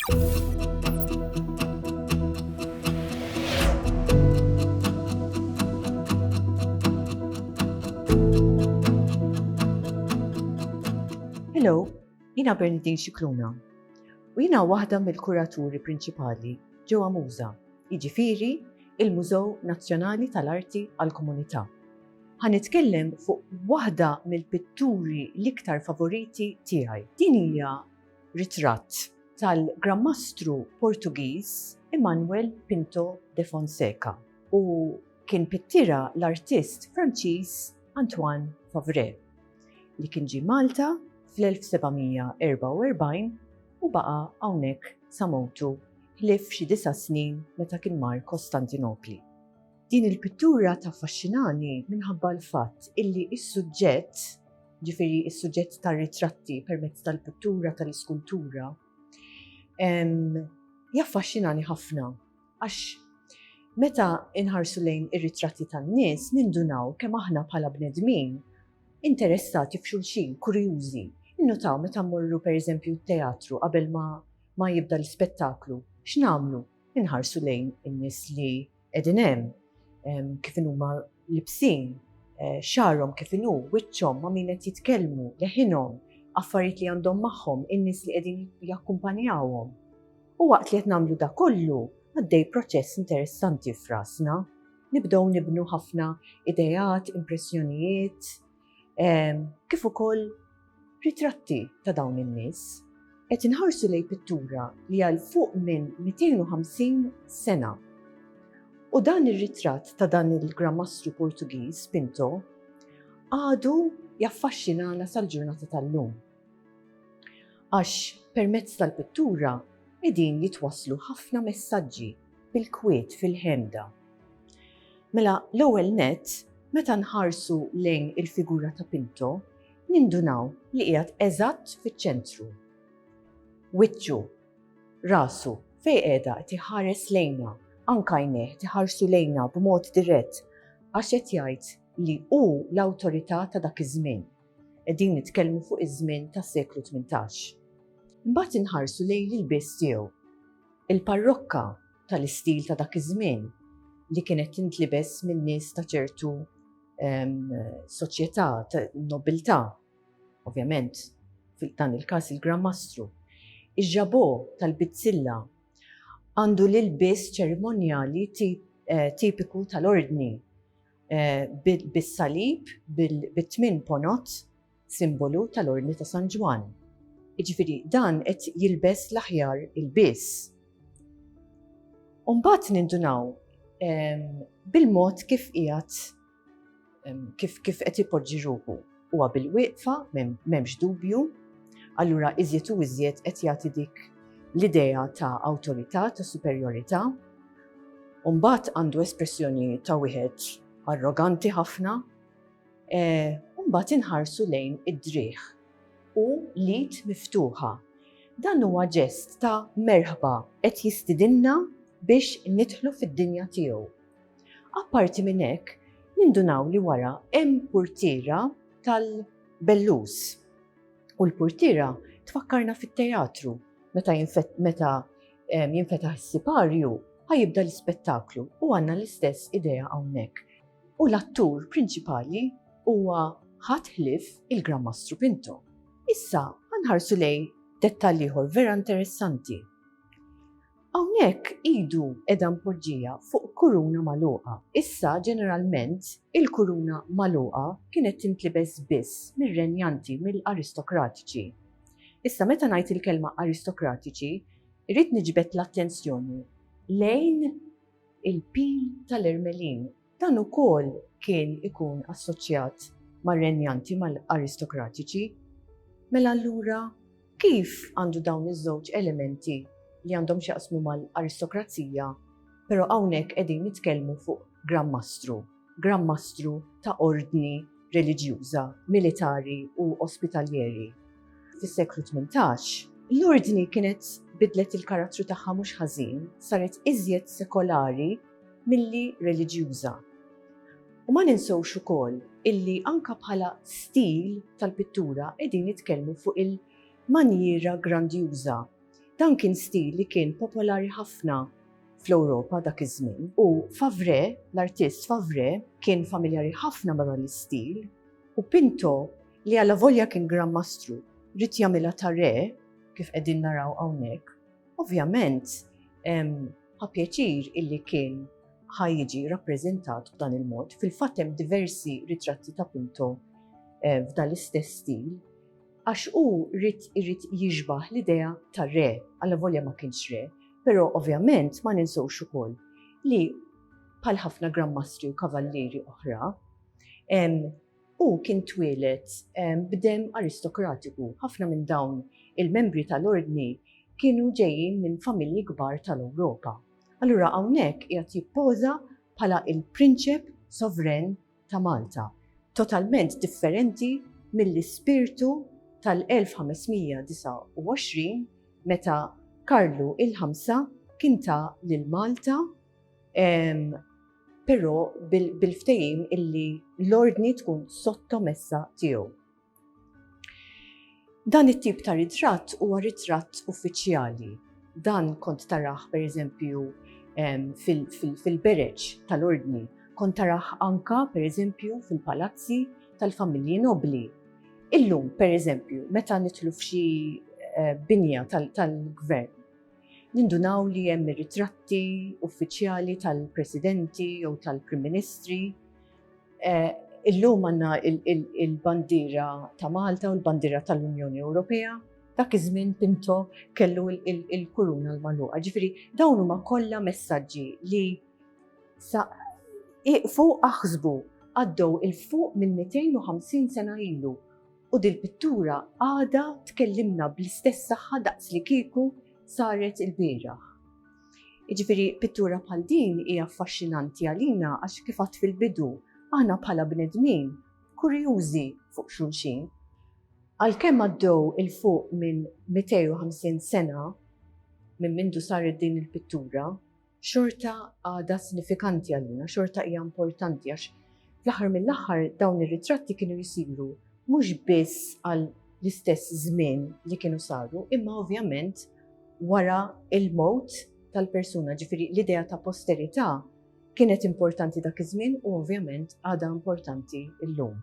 Hello, jiena Bernardine Scicluna u jiena waħda mill-kuraturi prinċipali ġewwa Muża, jiġifieri il-Mużew Nazzjonali tal-Arti għall-Komunità. Ħanitkellem fuq waħda mill-pitturi l-iktar favoriti tiegħi. Din hija ritratt tal-Grammastru Portugiż Manuel Pinto de Fonseca u kien pittira l-artist Franċiż Antoine Favré li kien ġie Malta fl-1744 u baqa' hawnhekk sa motu ħlief xi 9 snin meta kien mar Kostantinopli. Din il-pittura taffaxxinani minħabba l-fatt illi s-suġġett, ġifieri s-suġġett tar-ritratti permezz tal-pittura tal-iskultura, jaffaxxinani ħafna għax meta inħarsu lejn ir-ritratti tan-nies nindunaw kemm aħna bħala bnedmin interessati f'xulxin, kurjużi. Innutaw meta mmorru pereżempju t-teatru qabel ma jibda l-spettaklu, x'nagħmlu? Inħarsu lejn in-nies li qegħdin hemm, kif huma libsin, xagħrhom kif inhu, wiċċhom ma' min qed jitkellmu, leħinhom, affarijiet li għandhom magħhom, in-nies li qegħdin jakkumpanjawhom. U waqt li qed nagħmlu dak kollu, għaddej proċess interessanti f'rasna. Nibdew nibnu ħafna idejat, impressjonijiet, kif ukoll ritratti ta' dawn in-nies. Qed inħarsu lejn pittura li għal fuq minn 250 sena. U dan ir-ritratt ta' dan il-Grammastru Portugiż Pinto għadu jaffaxxinana sal-ġurnata tal-lum. Għax permezz tal-pittura qegħdin jitwasslu ħafna messaġġi bil-kwiet fil-ħemda. Mela l-ewwel nett meta nħarsu lejn il-figura ta' Pinto, nindunaw li qiegħed eżatt fiċ-ċentru. Wiċċu, rasu, fejn qiegħda qed iħares lejna, anke għajnejh iħarsu lejna b'mod dirett għax qed jgħid li hu l-awtorità ta' dak iż-żmien. Qegħdin nitkellmu fuq iż-żmien tas-seklu 18. Imbagħad inħarsu lejn il-biss tiegħu. Il-parrokka tal-istil ta' dak iż-żmien li kienet tintlibes min-nies ta' ċertu soċjetà, nobiltà, ovvjament, fil-dan il-każ il-Grammastru. Iġ-ġabgħu tal-bizzilla għandu l-ilbies ċerimonjali tipiku tal-ordni bis-salib bit-tmien ponott simbolu tal-ordni ta' San Ġwan. Jiġifieri dan qed jilbes l-aħjar ilbies. U mbagħad nindunaw bil-mod kif qiegħed kif qed ipoġġi ruħu. Huwa bil-wieqfa m'hemmx dubju, allura iżjed u iżjed qed jagħti dik l-idea ta' awtorità, ta' superjorità. U mbagħad għandu espressjoni ta' wieħed arroganti ħafna. U mbagħad inħarsu lejn id-drieħ u lid miftuħa. Dan huwa ġest ta' merħba qed jistidinna biex nidħlu fid-dinja tiegħu. Apparti minn hekk, nindunaw li wara hemm purtiera tal-Bellus. U l-purtiera tfakkarna fit-teatru meta jinfetaħ is-siparju ħajibda l-ispettaklu u għandna l-istess idea hawnhekk. U l-attur prinċipali huwa ħadd ħlief il-Grammastru Pinto. Issa ħanħarsu lejn dettalj ieħor vera interessanti. Hawnhekk idu qiegħda mpoġġija fuq kuruna magħluqa. Issa ġeneralment il-kuruna magħluqa kienet tintlibes biss mir-renjanti, mill-aristokratiċi. Issa meta ngħid il-kelma aristokratiċi, irrid niġbed l-attenzjoni lejn il-pil tal-Ermelin. Dan ukoll kien ikun assoċjat mar-renjanti mal-aristokratiċi. Mela allura kif għandu dawn iż-żewġ elementi li għandhom x'jaqsmu mal-aristokrazija, però hawnhekk qegħdin nitkellmu fuq Grammastru ta' ordni reliġjuża, militari u ospitaljeri. Fis-seklu 18, l-ordni kienet bidlet il-karattru tagħha mhux ħażin, saret iżjed sekolari milli reliġjuża. U ma ninsewx ukoll illi anke bħala stil tal-pittura qegħdin nitkellmu fuq il-manjiera grandjuża. dan kien stil li kien popolari ħafna fl-Ewropa dak iż-żmien u Favre, l-artist Favre, kien familjari ħafna ma' dan l-istil u Pinto li għalla volja kien Gran Mastru rid jagħmilha ta' re kif qegħdin naraw hawnhekk. Ovvjament ħa pjaċir illi kien ħajjiġi rappreżentat b'dan il-mod. Fil-fatt hemm diversi ritratti ta' Pinto f'dan l-istess stil għax hu irrid jiġbaħ l-idea ta' re għalla volja ma kienx re. Però ovvjament ma ninsewx ukoll li bħal ħafna Gran Mastri u kavallieri oħra u kien twieled b'dem aristokratiku. Ħafna minn dawn il-membri tal-ordni kienu ġejjin minn familji kbar tal-Ewropa. Allura hawnhekk qiegħed jippoża bħala il-prinċep sovren ta' Malta, totalment differenti mill-ispirtu tal-1529 meta Karlu il-5 kien ta' lil Malta, però bil-ftehim illi l-ordni tkun sottomessa tiegħu. Dan it-tip ta' ritratt huwa ritratt uffiċjali. Dan kont taraħ pereżempju fil-bereġ tal-ordni, kont taraħ anka pereżempju fil-palazzi tal-familji nobli. Illum pereżempju meta nidħlu f'xi binja tal-gvern, nindunaw li hemm ritratti uffiċjali tal-presidenti jew tal-prim ministri. Illum għandna il-bandiera ta' Malta u l-bandiera tal-Unjoni Ewropea. Dak iż-żmien Pinto kellu il-kuruna l-magħluqa. Ġifieri dawn huma kollha messaġġi li iqfu aħsbu għaddew il-fuq minn 250 sena ilu u dil-pittura għadha tkellimna bl-istess saħħa daqs li kieku saret il-bieraħ. Jiġifieri pittura bħal din hija affaxxinanti għalina għax kif għadt fil-bidu aħna bħala bnedmin kurjużi fuq xulxin. Għalkemm għaddew il-fuq minn 250 sena minn mindu saret din il-pittura, xorta għadha sinifikanti għalina, xorta hija importanti għax fl-aħħar mill-aħħar dawn ir-ritratti kienu jsiru mhux biss għal l-istess żmien li kienu saru, imma ovvjament wara il-mowt tal-persuna. Ġifieri l-idea ta' posterità kienet importanti dak iż-żmien u ovvjament għadha importanti llum.